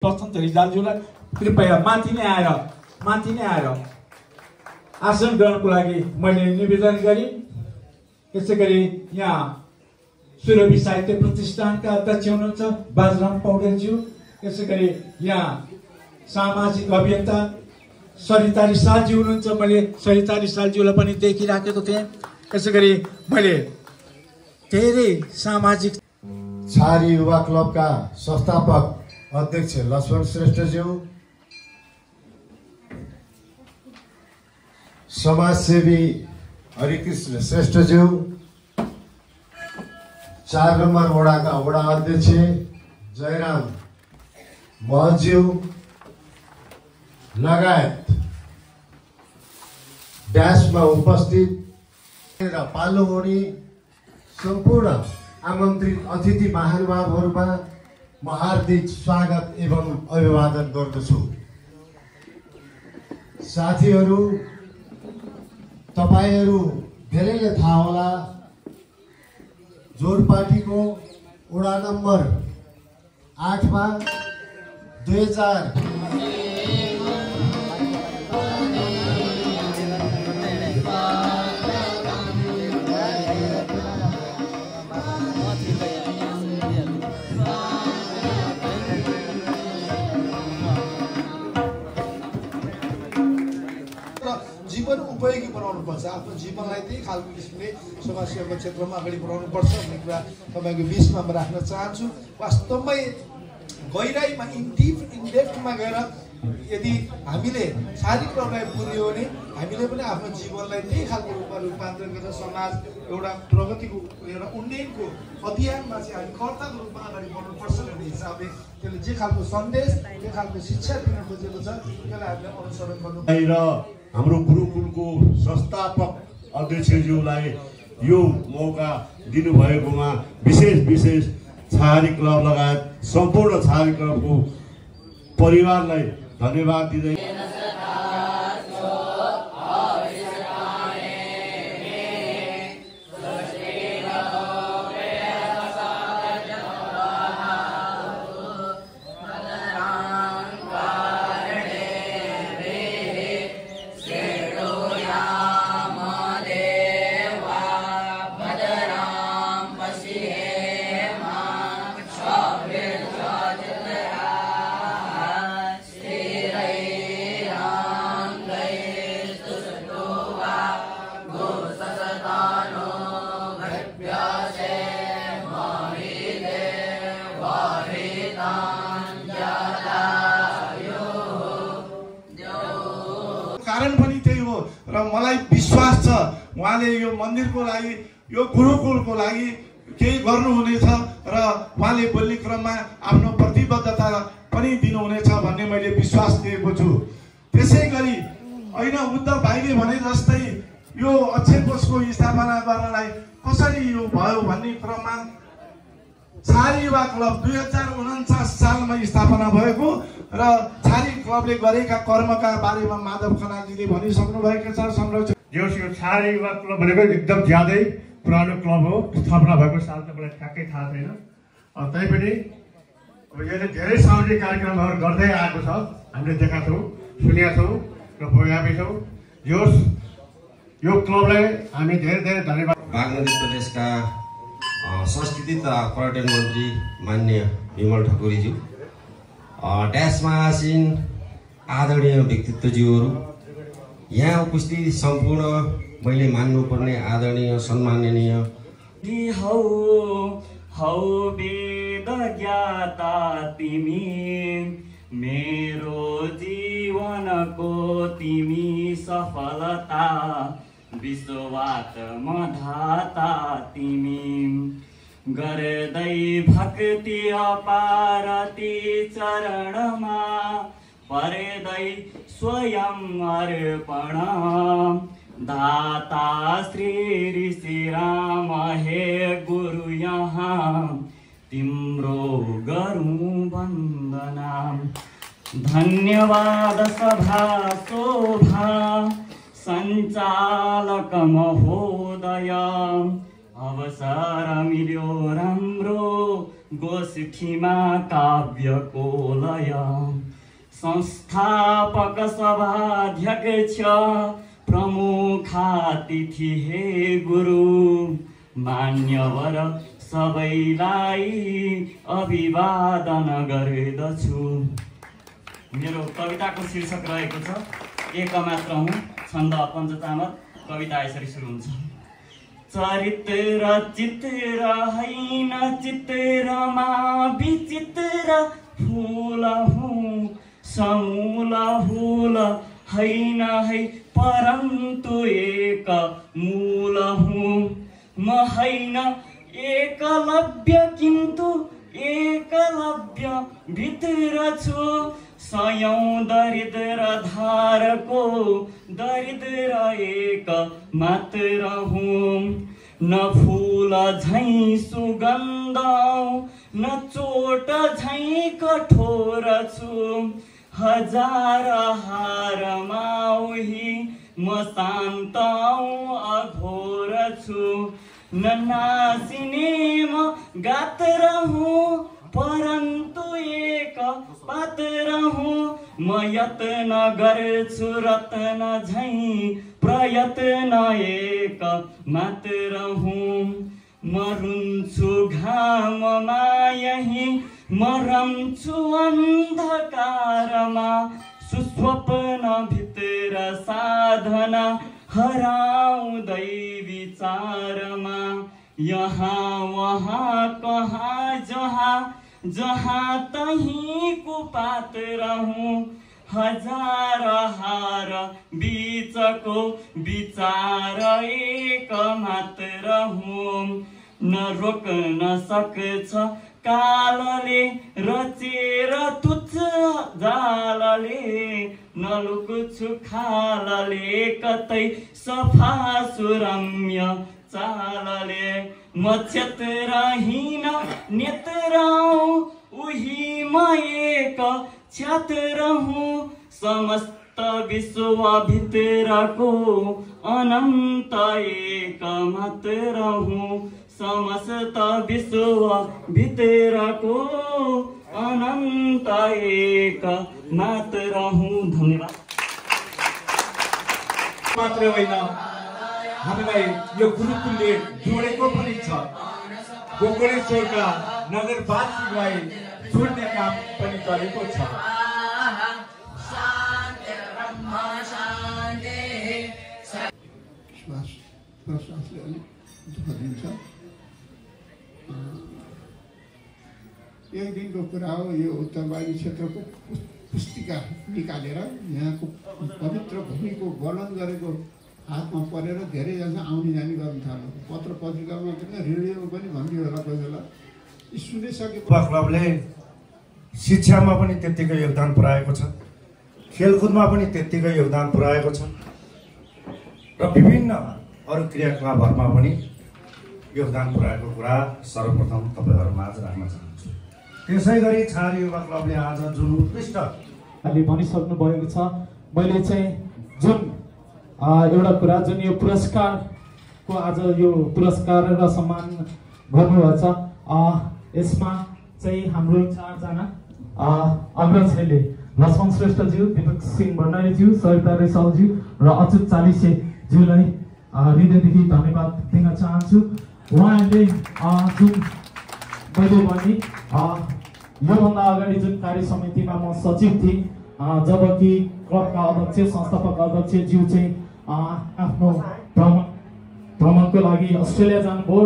बसन्त रिजालज्यूलाई कृपया माथि नै आएर आसन ग्रहणको लागि मैले निवेदन गरेँ। त्यसै गरी यहाँ सुरभि साहित्य प्रतिष्ठानका अध्यक्ष हुनुहुन्छ बाजराम पौडेलज्यू। त्यसै गरी यहाँ सामाजिक अभियन्ता सरिता रिसालज्यू हुनुहुन्छ। मैले सरिता रिसालज्यूलाई पनि देखिराखेको थिएँ। त्यसै गरी मैले धेरै सामाजिक छारी युवा क्लबका संस्थापक अध्यक्ष लक्ष्मण श्रेष्ठज्यू, समाजसेवी हरिकृष्ण श्रेष्ठज्यू, 4 नम्बर वडाका वडा अध्यक्ष जयराम महज्यू लगायत ड्यासमा उपस्थित र पालो हुने सम्पूर्ण आमन्त्रित अतिथि महानुभावहरूमा म हार्दिक स्वागत एवं अभिवादन गर्दछु। साथीहरू, तपाईहरू धेरैले थाहा होला, जोरपाटीको वडा नम्बर 8 मा 2000 जीवन उपयोगी बनाउनु पर्छ। आफ्नो जीवनलाई त्यही खालको किसिमले समाजसेवाको क्षेत्रमा अगाडि बढाउनु पर्छ भन्ने कुरा तपाईँको बिचमा म राख्न चाहन्छु। वास्तवमै गहिराइमा इनडेप्थमा गएर यदि हामीले शारीरिक रूपलाई पुर्यो भने हामीले पनि आफ्नो जीवनलाई त्यही खालको रूपमा रूपान्तरण गरेर समाज एउटा प्रगतिको एउटा उन्नयनको अभियानमा चाहिँ हामी कर्ताको रूपमा अगाडि बढ्नुपर्छ भन्ने हिसाबले त्यसले जे खालको सन्देश, जे खालको शिक्षा दिन खोजेको छ त्यसलाई हामीले अनुसरण गर्नु। हाम्रो गुरुकुलको संस्थापक अध्यक्षज्यूलाई यो मौका दिनुभएकोमा विशेष छारी क्लब लगायत सम्पूर्ण छारी क्लबको परिवारलाई धन्यवाद दिँदै कारण पनि त्यही हो र मलाई विश्वास छ उहाँले यो मन्दिरको लागि, यो गुरुकुलको लागि केही गर्नुहुनेछ र उहाँले बोल्ने क्रममा आफ्नो प्रतिबद्धता पनि दिनुहुनेछ भन्ने मैले विश्वास दिएको छु। त्यसै गरी होइन, उद्धव भाइले भने जस्तै यो अक्षय कोषको स्थापना गर्नलाई कसरी यो भयो भन्ने क्रममा छारी युवा क्लब 2049 सालमा स्थापना भएको र छारी क्लबले गरेका कर्मका बारेमा माधव खनालजीले भनिसक्नु भएको छ। संरक्षण यो छारी युवा क्लब भनेको एकदम ज्यादै पुरानो क्लब हो। स्थापना भएको साल त मलाई ठ्याक्कै थाहा छैन। तैपनि यसले धेरै सामाजिक कार्यक्रमहरू गर्दै आएको छ। हामीले देखाएको छौँ, सुनेका छौँ र भोगाएका छौँ। यो क्लबलाई हामी धेरै धन्यवाद। बागमती प्रदेशका संस्कृति तथा पर्यटन मन्त्री मान्य विमल ठकुरीज्यू, ड्यासमा आसीन आदरणीय व्यक्तित्वज्यूहरू, यहाँ उपस्थित सम्पूर्ण मैले मान्नुपर्ने आदरणीय सम्माननीय हौ वेद ज्ञाता तिमी, मेरो जीवनको तिमी सफलता, विश्वात्म धाता तिमी, गर्दै भक्ति अपारती चरणमा, पर्दै स्वयं अर्पण, दाता श्री ऋषि राम हे गुरु यहाँ, तिम्रो गरौँ वन्दना। धन्यवाद सभा शोभा सञ्चालक महोदय, अवसर मिल्यो राम्रो गोष्ठीमा काव्यको लय संस्थापक सभाध्यक्ष प्रमुखातिथि हे गुरु मान्यवर सबैलाई अभिवादन गर्दछु। मेरो कविताको शीर्षक रहेको छ एक मात्र हुँ, छन्द पञ्चतामर। कविता यसरी सुरु हुन्छ। चरित्र चित्र हैन चित्रमा विचित्र फूल हुँ समूल फूल हैन है परन्तु एक मूल हुँ। म हैन एकलव्य किन्तु एकलव्य भित्र छु सयौं दरिद्र धारको दरिद्र एक मात्र हुँ। न फूल झैं सुगन्ध न चोट झैं कठोर छु हजार हारमा उही म शान्त अघोर छु। न नासिने म गात्र हुँ परन्तु एक पात्र हुँ। म यत्न गर्छु रत्न झैं प्रयत्न एक मात्र हुँ। म रुन्छु घाममा यही म रम्छु अन्धकारमा सुस्वप्न भित्र साधना हराउँदै विचारमा। यहाँ वहाँ कहाँ जहाँ जहाँ तहीं कुपात्र हुँ हजार हार बीचको विचार एक मात्र हुँ। न रोक्न सक्छ कालले रचेर तुच्छ जालले न लुक्छु खालले कतै सफा सुरम्य चालले। म क्षेत्रहीन नेत्र उही म एक छात्र हुँ समस्त विश्व भित्रको अनन्त एक मात्र हुँ समस्त विश्व भित्रको अनन्त एक मात्र हुँ। धन्यवाद। मात्र होइन हामीलाई यो गुरुकुलले जोडेको पनि छ। गोकर्णेश्वरका नगरवासीलाई जोड्ने काम पनि गरेको छ। श्वास प्रश्वासले अलिक दुःख दिन्छ। एक दिनको कुरा हो। यो उत्तरवादी क्षेत्रको पुस्तिका निकालेर यहाँको पवित्र भूमिको वर्णन गरेको हातमा परेर धेरैजना आउने जाने गर्न थाल्यो। पत्र पत्रिकामा मात्रै रेडियोमा पनि भन्थ्यो होला कोही बेला। सुनिसके क्लबले शिक्षामा पनि त्यत्तिकै योगदान पुर्याएको छ, खेलकुदमा पनि त्यत्तिकै योगदान पुर्याएको छ र विभिन्न अरू क्रियाकलापहरूमा पनि योगदान पुर्याएको कुरा सर्वप्रथम तपाईँहरूमा आज राख्न चाहन्छु। त्यसै गरी छार युवा क्लबले आज जुन उत्कृष्ट भनिसक्नु भएको छ। मैले चाहिँ जुन एउटा कुरा जुन यो पुरस्कारको आज यो पुरस्कार र सम्मान गर्नुभएको छ यसमा चाहिँ हाम्रो चारजना अग्रजहरूले लक्ष्मण श्रेष्ठज्यू, दीपक सिंह भण्डारीज्यू, सरिता रेसालज्यू र अच्युत चालिसेज्यूलाई हृदयदेखि धन्यवाद दिन चाहन्छु। उहाँहरूले जुन मैले भने योभन्दा अगाडि जुन कार्य समितिमा म सचिव थिएँ जबकि क्लबका अध्यक्ष संस्थापक अध्यक्षज्यू चाहिँ आफ्नो भ्रमणको लागि अस्ट्रेलिया जानुभयो।